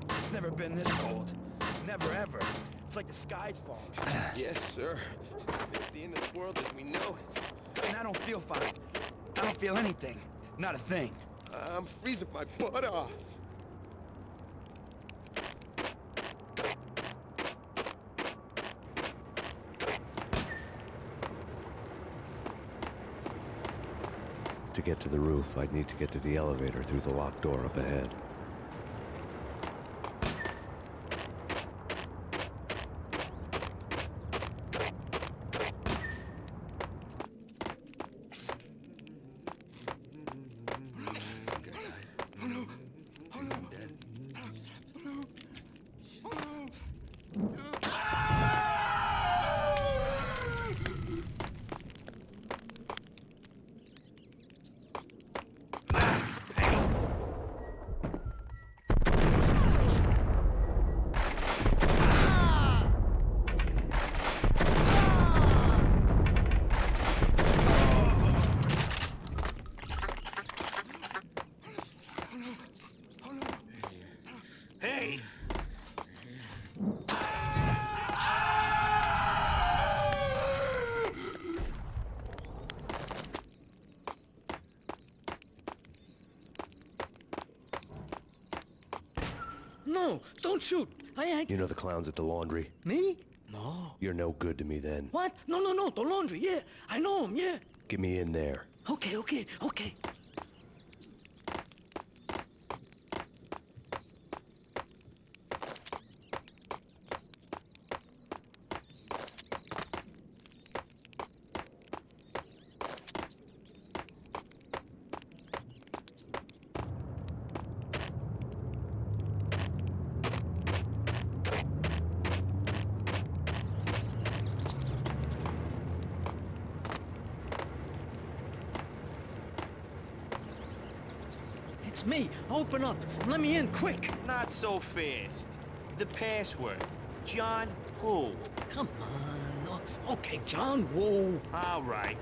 It's never been this cold. Never ever. It's like the sky's falling. Yes, sir. It's the end of the world as we know it. And I don't feel fine. I don't feel anything. Not a thing. I'm freezing my butt off. To get to the roof, I'd need to get to the elevator through the locked door up ahead. No, don't shoot. You know the clowns at the laundry? Me? No. You're no good to me then. What? No, the laundry, yeah. I know him, yeah. Get me in there. Okay. It's me. Open up. Let me in, quick. Not so fast. The password. John who? Come on. Oh, okay, John, whoa. All right.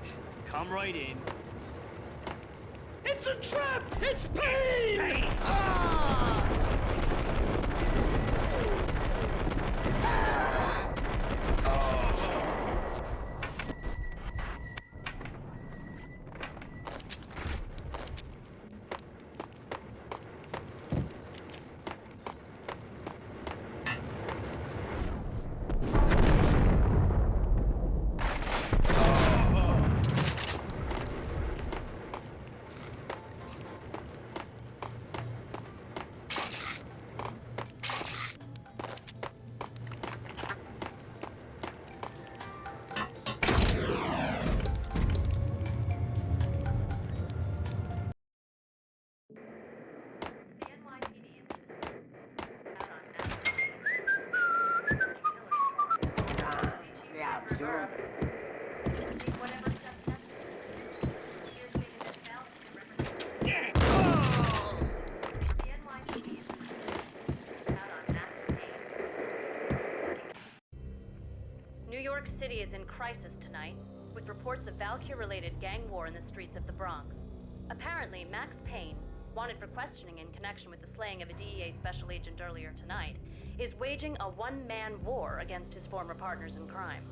Come right in. It's a trap! It's Payne! Payne! Ah! New York City is in crisis tonight, with reports of Valkyrie-related gang war in the streets of the Bronx. Apparently, Max Payne, wanted for questioning in connection with the slaying of a DEA special agent earlier tonight, is waging a one-man war against his former partners in crime.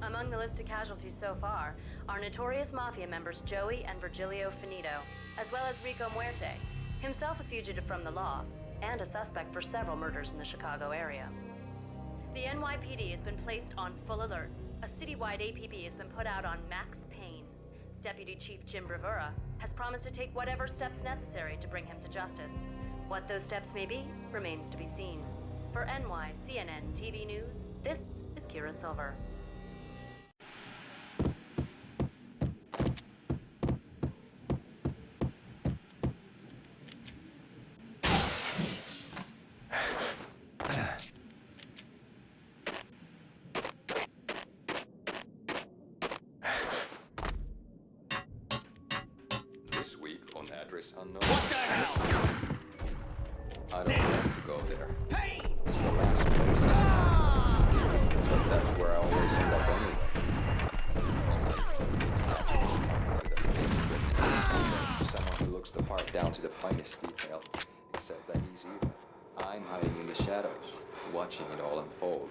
Among the list of casualties so far are notorious mafia members Joey and Virgilio Finito, as well as Rico Muerte, himself a fugitive from the law, and a suspect for several murders in the Chicago area. The NYPD has been placed on full alert. A citywide APB has been put out on Max Payne. Deputy Chief Jim Bravura has promised to take whatever steps necessary to bring him to justice. What those steps may be remains to be seen. For CNN TV News, this is Kira Silver. This week on Address Unknown. What the hell? I don't want to go there. Payne! It's the last place. But that's where I always end up anyway. It's not to them. Someone who looks the part down to the finest detail, except that he's evil. I'm hiding in the shadows, watching it all unfold.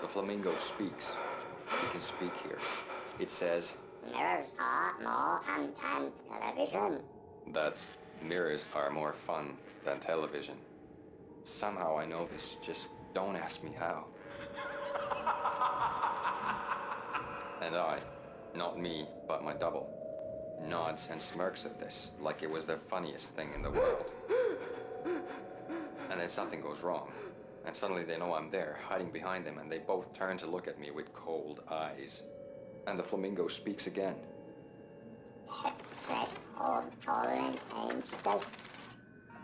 The flamingo speaks. He can speak here. It says, Mirrors are more fun than television. that's mirrors are more fun than television. Somehow I know this, just don't ask me how. And I, not me, but my double, nods and smirks at this like it was the funniest thing in the world. And then something goes wrong, and suddenly they know I'm there, hiding behind them, and they both turn to look at me with cold eyes. And the flamingo speaks again. Hit threshold tolerant pain stress.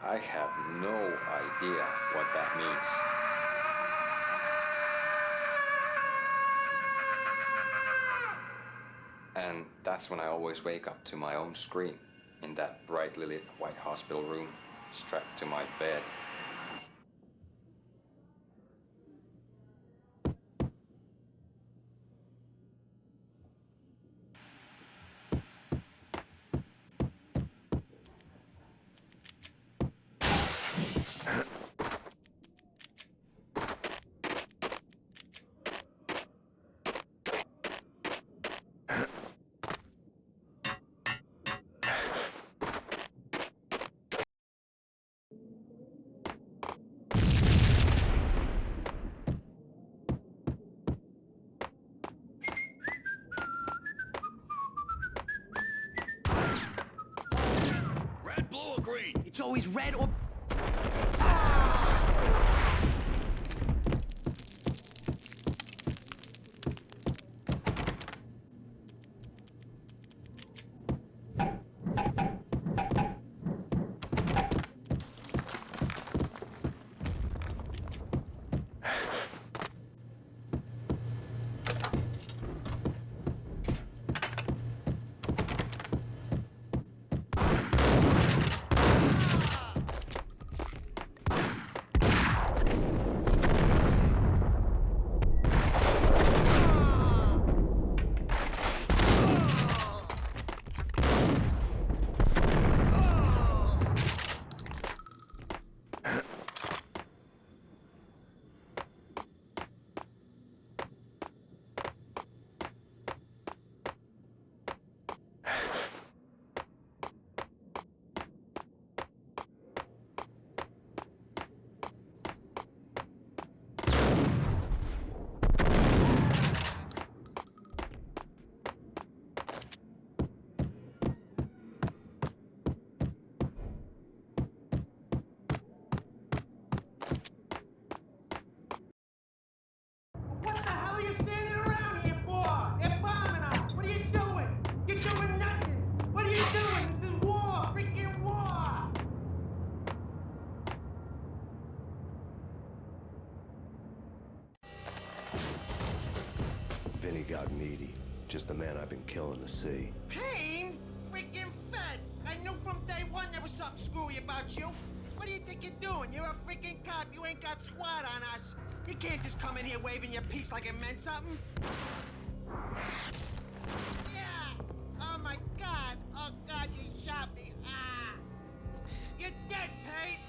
I have no idea what that means. And that's when I always wake up to my own scream in that brightly lit white hospital room, strapped to my bed. Red, blue, or green? It's always red or... What the hell are you standing around here for? They're bombing us. What are you doing? You're doing nothing. What are you doing? This is war. Freaking war. Vinny got needy. Just the man I've been killing to see. Payne? Freaking fed. I knew from day one there was something screwy about you. What do you think you're doing? You're a freaking cop. You ain't got squad on us. You can't just come in here waving your piece like it meant something. Yeah. Oh my God. Oh God, you shot me. Ah. You're dead, Payne.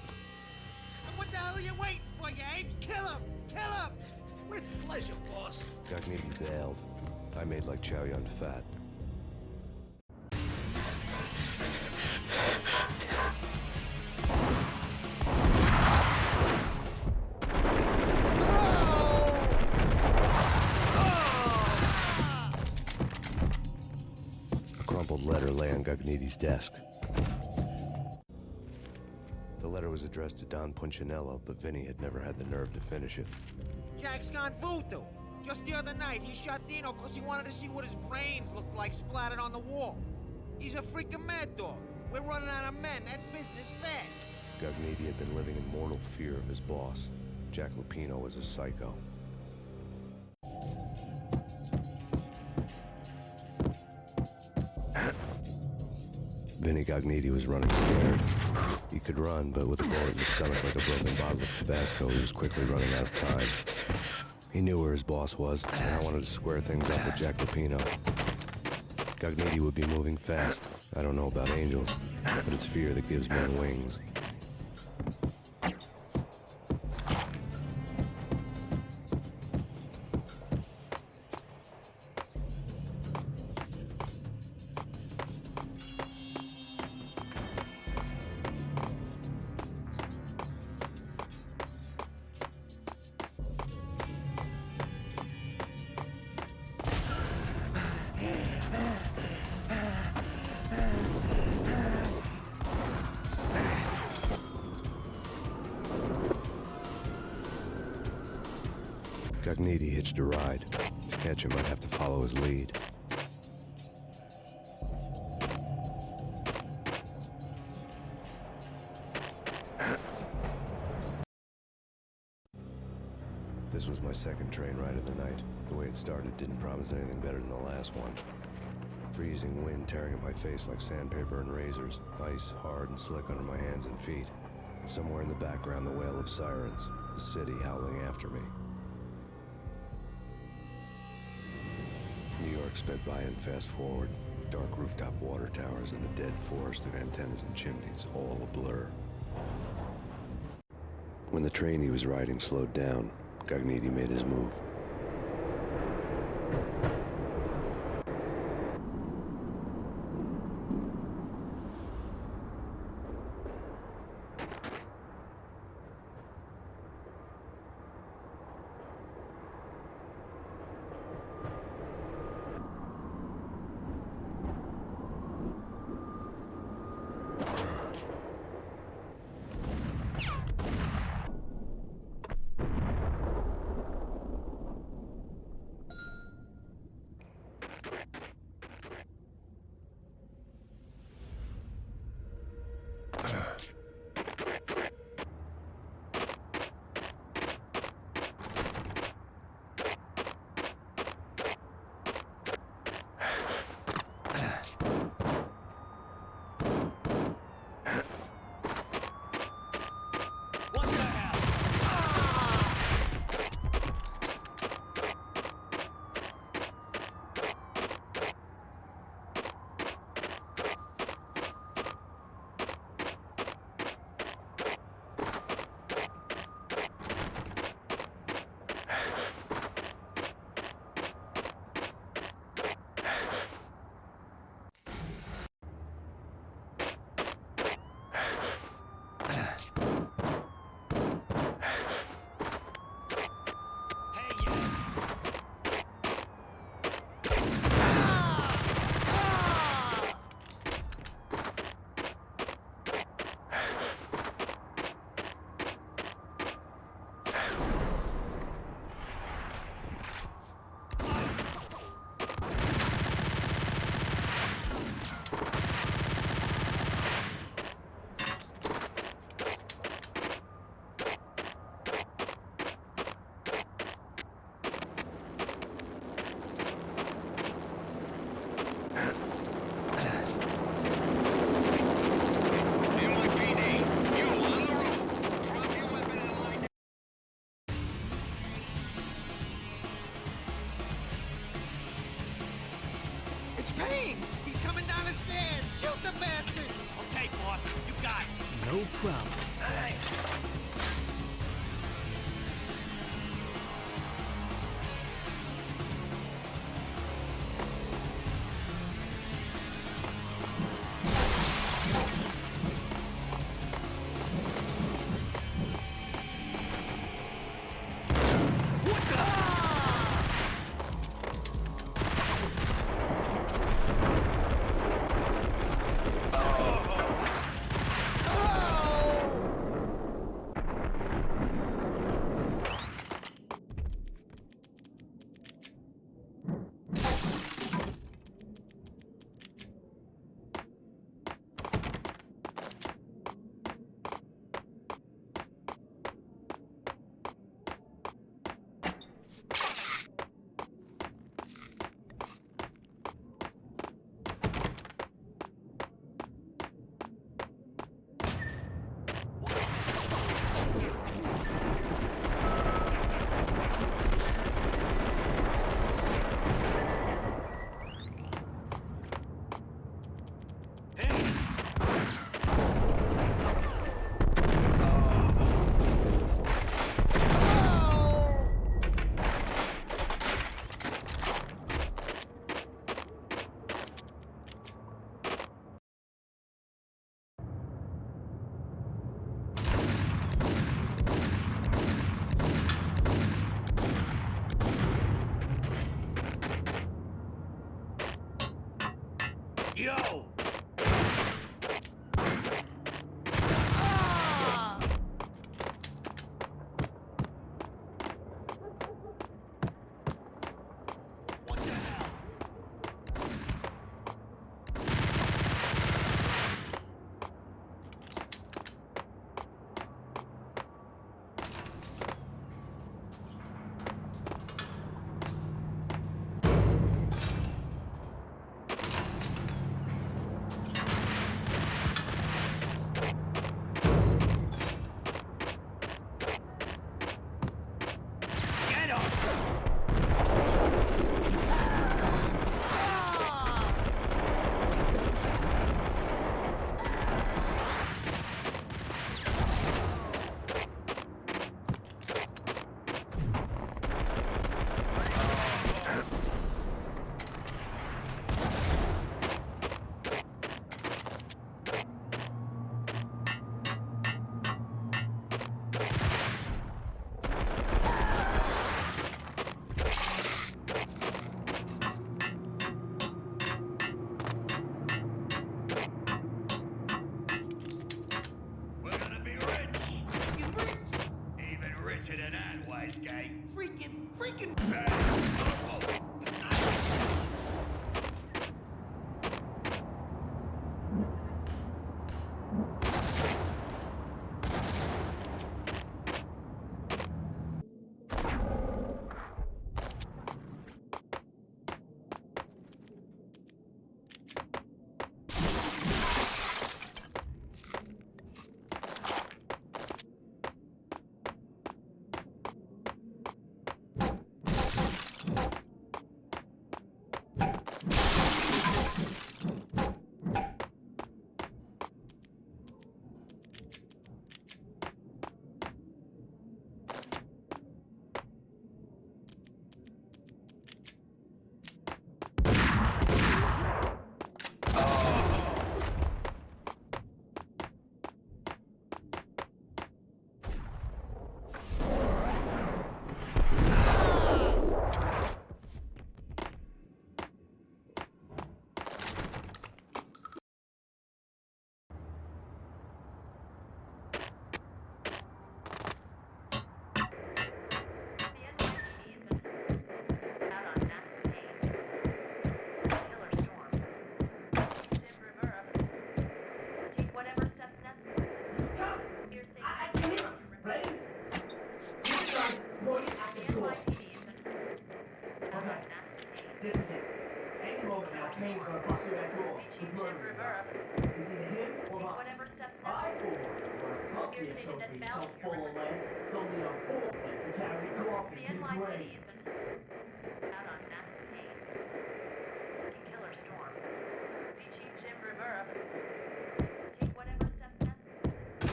And what the hell are you waiting for, you apes? Kill him. Kill him. With pleasure, boss. Gagnidi bailed. I made like Chow Yun Fat. A crumpled letter lay on Gagnidi's desk. The letter was addressed to Don Punchinello, but Vinny had never had the nerve to finish it. Jack's gone voodoo. Just the other night, he shot Dino because he wanted to see what his brains looked like splattered on the wall. He's a freaking mad dog. We're running out of men. That business fast. Gagnidi had been living in mortal fear of his boss. Jack Lupino was a psycho. Vinny Gagnidi was running scared. He could run, but with a bullet in his stomach like a broken bottle of Tabasco, he was quickly running out of time. He knew where his boss was, and I wanted to square things up with Jack Lupino. Cogniti would be moving fast. I don't know about angels, but it's fear that gives men wings. Cogniti hitched a ride. To catch him, I'd have to follow his lead. This was my second train ride of the night. The way it started didn't promise anything better than the last one. Freezing wind tearing at my face like sandpaper and razors, ice hard and slick under my hands and feet. And somewhere in the background, the wail of sirens, the city howling after me. New York sped by in fast forward. Dark rooftop water towers and a dead forest of antennas and chimneys, all a blur. When the train he was riding slowed down, Cogniti made his move. It's Payne! He's coming down the stairs! Shoot the bastard! Okay, boss, you got it. No problem. Yo!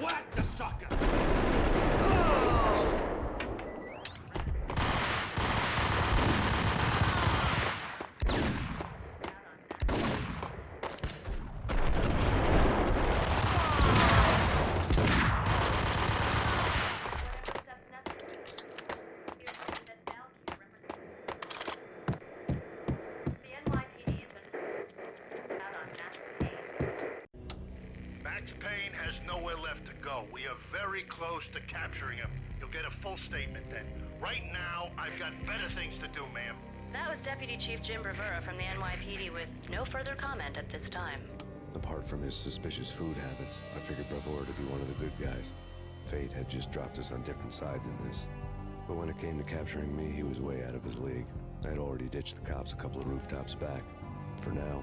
Whack the sucker! Payne has nowhere left to go. We are very close to capturing him. You'll get a full statement then. Right now, I've got better things to do, ma'am. That was Deputy Chief Jim Rivera from the NYPD with no further comment at this time. Apart from his suspicious food habits, I figured Bravor to be one of the good guys. Fate had just dropped us on different sides in this. But when it came to capturing me, he was way out of his league. I had already ditched the cops a couple of rooftops back. For now.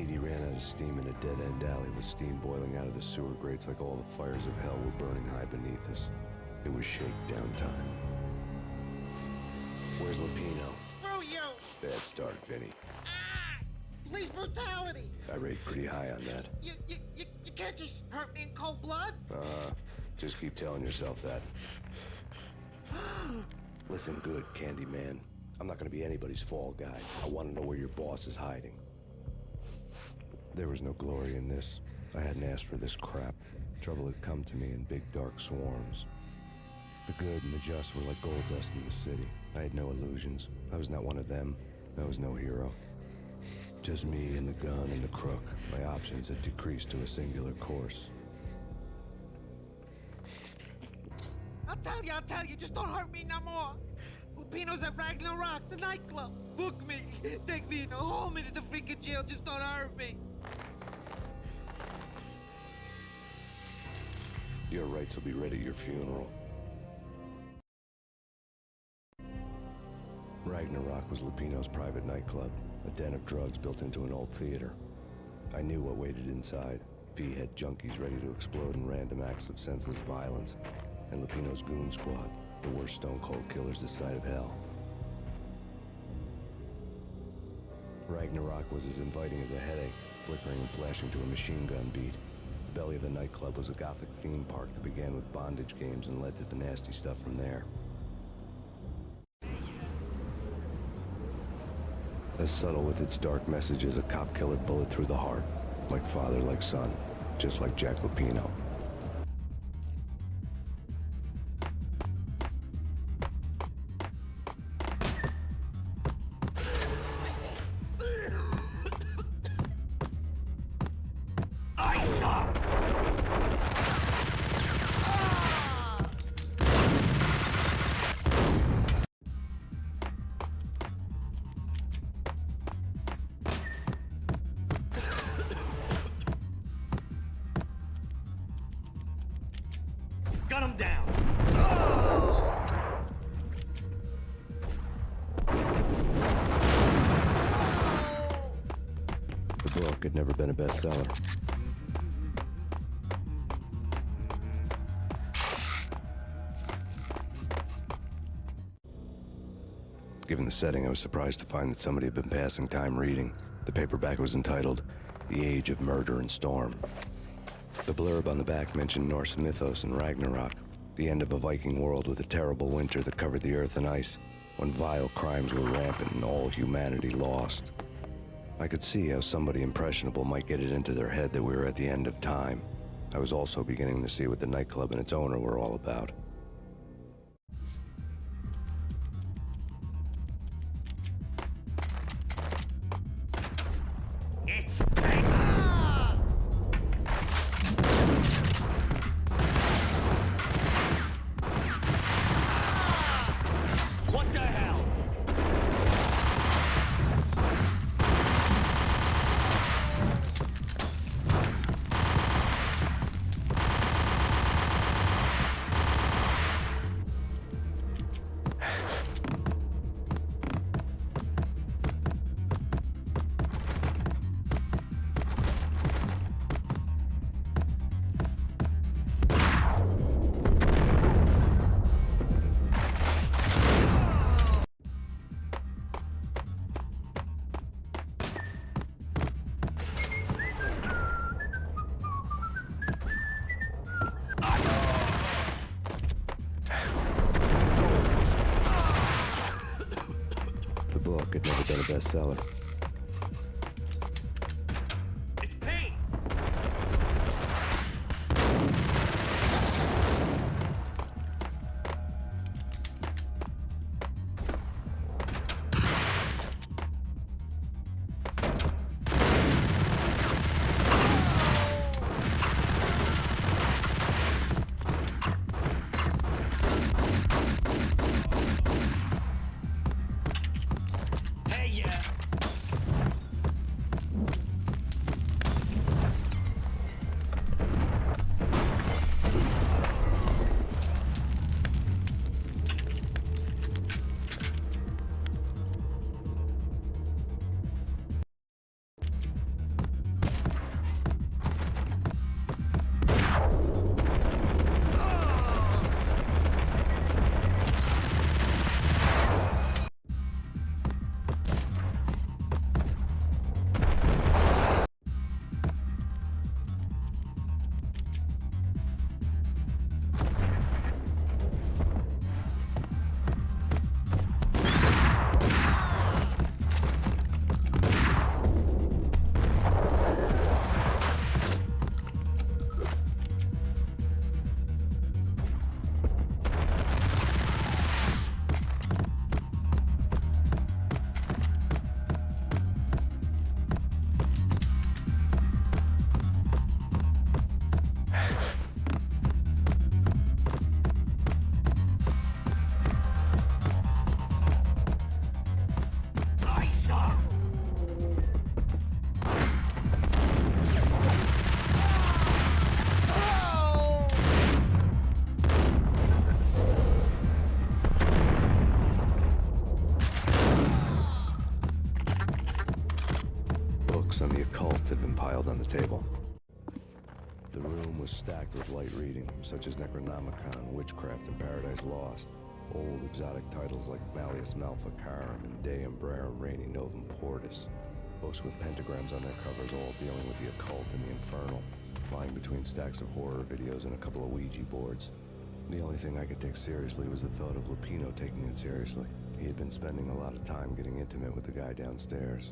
80 ran out of steam in a dead-end alley with steam boiling out of the sewer grates like all the fires of hell were burning high beneath us. It was shakedown time. Where's Lupino? Screw you! Bad start, Vinny. Ah! Police brutality! I rate pretty high on that. You can't just hurt me in cold blood? Just keep telling yourself that. Listen good, Candyman. I'm not gonna be anybody's fall guy. I want to know where your boss is hiding. There was no glory in this. I hadn't asked for this crap. Trouble had come to me in big dark swarms. The good and the just were like gold dust in the city. I had no illusions. I was not one of them. I was no hero. Just me and the gun and the crook. My options had decreased to a singular course. I'll tell you, just don't hurt me no more. Lupino's at Ragnarok, the nightclub. Book me, take me in a home into the freaking jail, just don't hurt me. Your rights will be ready at your funeral. Ragnarok was Lupino's private nightclub, a den of drugs built into an old theater. I knew what waited inside. V-head junkies ready to explode in random acts of senseless violence, and Lupino's goon squad, the worst stone-cold killers this side of hell. Ragnarok was as inviting as a headache, flickering and flashing to a machine gun beat. The belly of the nightclub was a gothic theme park that began with bondage games and led to the nasty stuff from there. As subtle with its dark message as a cop-killer bullet through the heart. Like father, like son. Just like Jack Lupino. Gun him down! The book had never been a bestseller. Given the setting, I was surprised to find that somebody had been passing time reading. The paperback was entitled, The Age of Murder and Storm. The blurb on the back mentioned Norse mythos and Ragnarok, the end of a Viking world with a terrible winter that covered the earth in ice, when vile crimes were rampant and all humanity lost. I could see how somebody impressionable might get it into their head that we were at the end of time. I was also beginning to see what the nightclub and its owner were all about. It's what the hell? The book had never been a bestseller. It's Payne! Hey, occult had been piled on the table. The room was stacked with light reading, such as Necronomicon, Witchcraft, and Paradise Lost. Old exotic titles like Malleus Maleficarum and De Umbrarum Reini Novum Portis. Books with pentagrams on their covers, all dealing with the occult and the infernal, lying between stacks of horror videos and a couple of Ouija boards. The only thing I could take seriously was the thought of Lupino taking it seriously. He had been spending a lot of time getting intimate with the guy downstairs.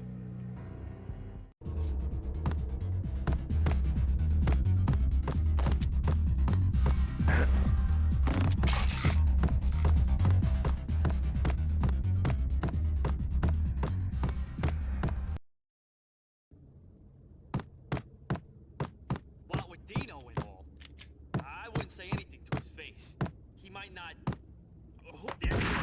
What with Dino and all, I wouldn't say anything to his face. He might not... Oh, there he is!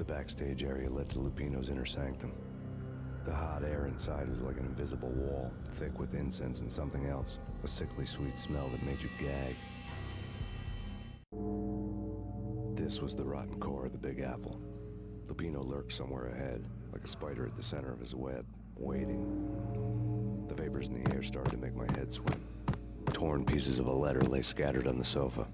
The backstage area led to Lupino's inner sanctum. The hot air inside was like an invisible wall, thick with incense and something else, a sickly sweet smell that made you gag. This was the rotten core of the Big Apple. Lupino lurked somewhere ahead, like a spider at the center of his web, waiting. The vapors in the air started to make my head swim. Torn pieces of a letter lay scattered on the sofa.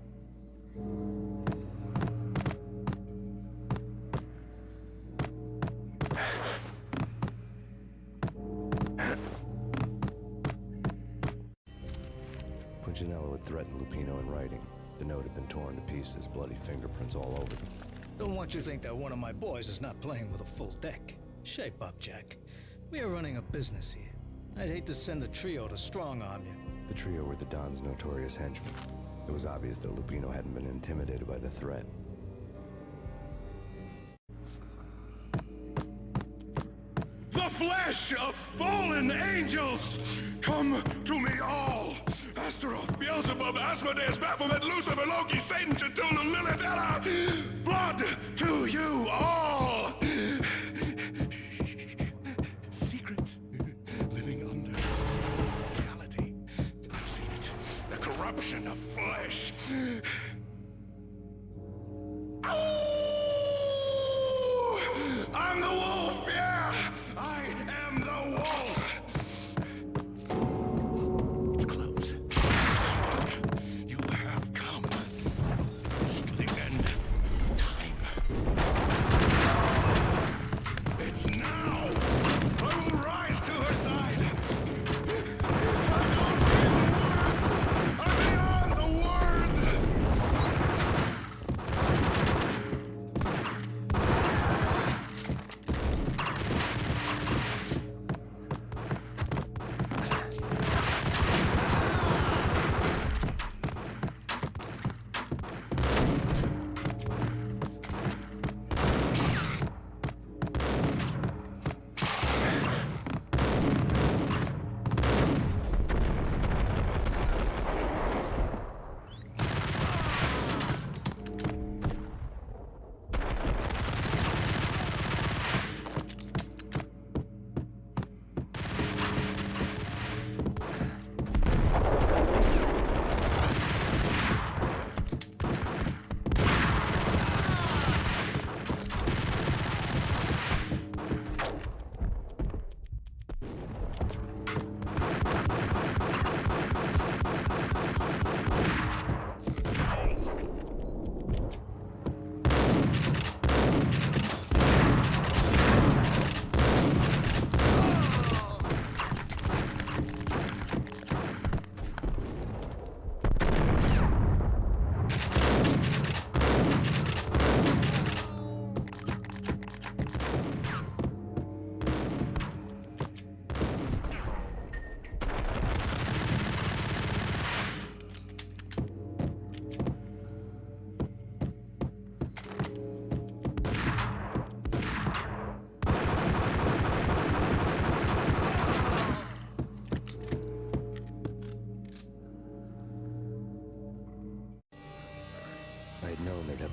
Punchinello had threatened Lupino in writing. The note had been torn to pieces, bloody fingerprints all over them. Don't want you to think that one of my boys is not playing with a full deck. Shape up, Jack. We are running a business here. I'd hate to send the trio to strong-arm you. The trio were the Don's notorious henchmen. It was obvious that Lupino hadn't been intimidated by the threat. The flesh of fallen angels! Come to me all! Astaroth, Beelzebub, Asmodeus, Baphomet, Lucifer, Loki, Satan, Cthulhu, Lilith, Ella! Blood to you all! Secret living under reality. I've seen it. The corruption of flesh. Ow! I'm the wolf, yeah! I am the wolf! It's close. You have come to the end of time. It's now! I will rise to her side! I'm beyond the words!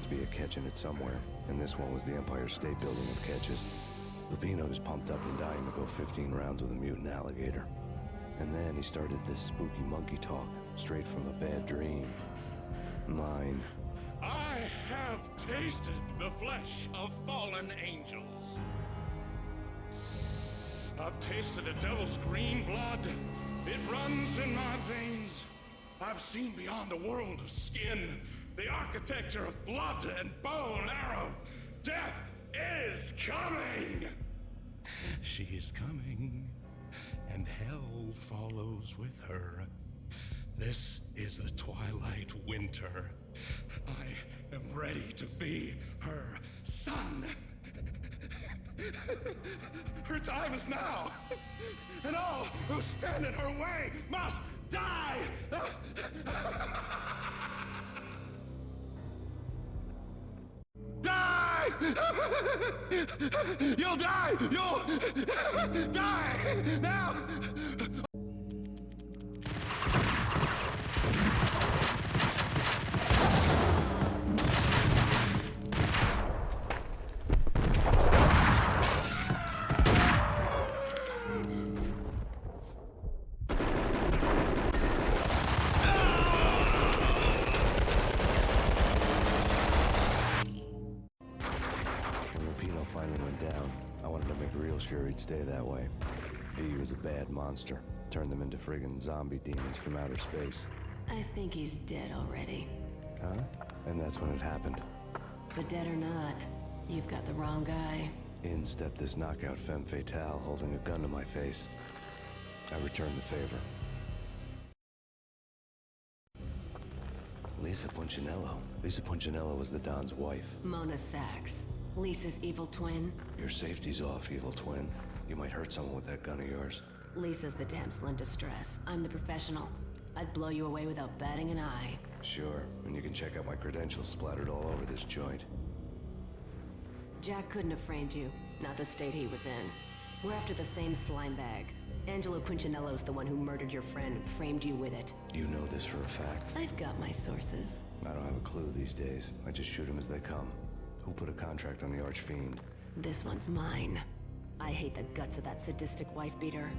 Be a catch in it somewhere, and this one was the Empire State Building of catches. Lupino was pumped up and dying to go 15 rounds with a mutant alligator. And then he started this spooky monkey talk, straight from a bad dream. Mine. I have tasted the flesh of fallen angels. I've tasted the devil's green blood. It runs in my veins. I've seen beyond the world of skin, the architecture of blood and bow and arrow. Death is coming! She is coming, and hell follows with her. This is the twilight winter. I am ready to be her son. Her time is now, and all who stand in her way must die! Die! You'll die! You'll die! Now! sure he'd stay that way. V was a bad monster. Turned them into friggin' zombie demons from outer space. I think he's dead already. Huh? And that's when it happened. But dead or not, you've got the wrong guy. In stepped this knockout femme fatale holding a gun to my face. I returned the favor. Lisa Punchinello. Lisa Punchinello was the Don's wife. Mona Sachs. Lisa's evil twin. Your safety's off, evil twin. You might hurt someone with that gun of yours. Lisa's the damsel in distress. I'm the professional. I'd blow you away without batting an eye. Sure, and you can check out my credentials splattered all over this joint. Jack couldn't have framed you. Not the state he was in. We're after the same slime bag. Angelo Punchinello's the one who murdered your friend and framed you with it. You know this for a fact. I've got my sources. I don't have a clue these days. I just shoot them as they come. Who put a contract on the Archfiend? This one's mine. I hate the guts of that sadistic wife-beater.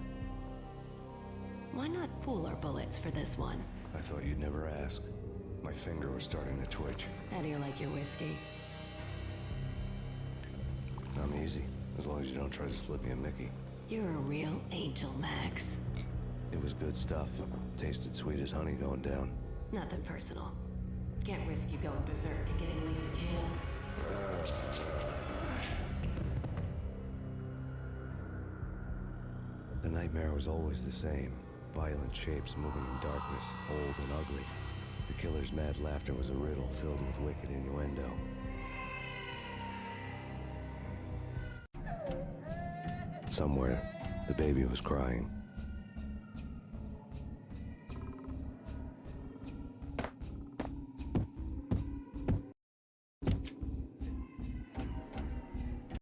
Why not pool our bullets for this one? I thought you'd never ask. My finger was starting to twitch. How do you like your whiskey? I'm easy, as long as you don't try to slip me a Mickey. You're a real angel, Max. It was good stuff. Tasted sweet as honey going down. Nothing personal. Can't risk you going berserk and getting Lisa killed. The nightmare was always the same. Violent shapes moving in darkness, old and ugly. The killer's mad laughter was a riddle filled with wicked innuendo. Somewhere, the baby was crying.